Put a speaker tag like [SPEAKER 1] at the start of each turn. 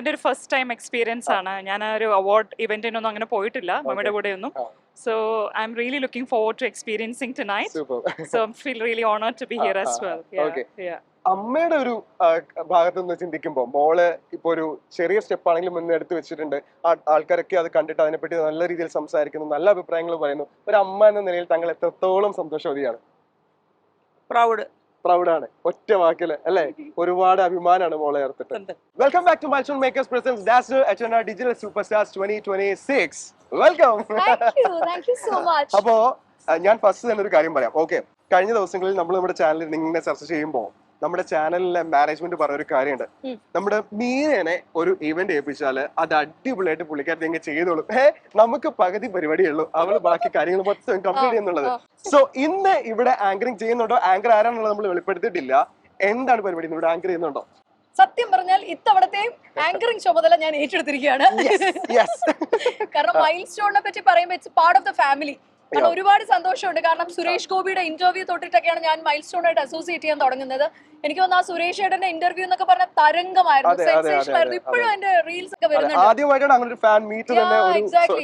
[SPEAKER 1] എൻ്റെ ഒരു first time experience ആണ്. ഞാൻ ഒരു അവാർഡ് ഇവന്റിനൊന്നും അങ്ങനെ പോയിട്ടില്ല മമ്മിയുടെ കൂടെ ഒന്നും. So I'm really looking forward to experiencing tonight.
[SPEAKER 2] Super.
[SPEAKER 1] So I feel really honored to be here as well. Yeah.
[SPEAKER 2] Okay.
[SPEAKER 1] Yeah.
[SPEAKER 2] അമ്മയുടെ ഒരു ഭാഗത്ത് നിന്ന് ചിന്തിക്കുമ്പോൾ മോള് ഇപ്പൊ ഒരു ചെറിയ സ്റ്റെപ്പ് ആണെങ്കിലും മുന്നേ എടുത്ത് വെച്ചിട്ടുണ്ട്. ആൾക്കാരൊക്കെ അത് കണ്ടിട്ട് അതിനെപ്പറ്റി നല്ല രീതിയിൽ സംസാരിക്കുന്നു, നല്ല അഭിപ്രായങ്ങൾ പറയുന്നു. ഒരു അമ്മ എന്ന നിലയിൽ താങ്കൾ എത്രത്തോളം സന്തോഷവതിയാണ്? പ്രൗഡാണ്, ഒറ്റ വാക്കില് അല്ലെ? ഒരുപാട് അഭിമാനമാണ് മോളെ ഓർത്തിട്ട്. Welcome back to milestone makers presents dazzler HNR digital super stars 2026. Welcome.
[SPEAKER 3] Thank you so much.
[SPEAKER 2] അപ്പോ ഞാൻ ഫസ്റ്റ് തന്നെ ഒരു കാര്യം പറയാം. ഓക്കെ, കഴിഞ്ഞ ദിവസങ്ങളിൽ നമ്മൾ നമ്മുടെ ചാനലിൽ നിങ്ങനെ ചർച്ച ചെയ്യുമ്പോൾ നമ്മുടെ ചാനലിലെ മാനേജ്മെന്റ് പറഞ്ഞൊരു കാര്യമുണ്ട്. നമ്മുടെ മീനെ ഒരു ഇവന്റ് ഏൽപ്പിച്ചാല് അത് അടിപൊളിയായിട്ട് പുള്ളിക്കാരത്തി എങ്ങനെ ചെയ്തോളും. നമുക്ക് പകുതി പരിപാടിയുള്ളൂ, അവള് ബാക്കി കാര്യങ്ങൾ മൊത്തം കംപ്ലീറ്റ് ചെയ്യുന്നുള്ളത്. സോ ഇന്ന് ഇവിടെ ആങ്കറിംഗ് ചെയ്യുന്നുണ്ടോ? ആങ്കർ ആരാണെന്നുള്ളത് നമ്മൾ വെളിപ്പെടുത്തിയിട്ടില്ല. എന്താണ് പരിപാടി? ഇവിടെ ആങ്കർ ചെയ്യുന്നുണ്ടോ?
[SPEAKER 3] സത്യം പറഞ്ഞാൽ ഇത്തവണത്തെയും ആങ്കറിംഗ് ചുമതല ഞാൻ ഏറ്റെടുത്തിരിക്കുകയാണ്. കാരണം മൈൽ സ്റ്റോണിനെ പറ്റി പറയുമ്പോൾ it's part of the family. കാരണം ഒരുപാട് സന്തോഷമുണ്ട്. കാരണം സുരേഷ് ഗോപിയുടെ ഇന്റർവ്യൂ തൊട്ടിട്ടൊക്കെയാണ് ഞാൻ മൈൽ സ്റ്റോണായിട്ട് അസോസിയേറ്റ് ചെയ്യാൻ തുടങ്ങുന്നത്. എനിക്ക് തോന്നുന്നു ആ സുരേഷ് ഏട്ടന്റെ ഇന്റർവ്യൂ എന്നൊക്കെ പറഞ്ഞ തരംഗമായിരുന്നു, സെൻസേഷൻ ആയിരുന്നു. ഇപ്പോഴും എന്റെ റീൽസ് ഒക്കെ വരുന്നുണ്ട്.
[SPEAKER 2] ആദ്യമായിട്ടാണ് അങ്ങനെ ഒരു ഫാൻ മീറ്റ് തന്നെ.
[SPEAKER 3] എക്സാക്ട്ലി.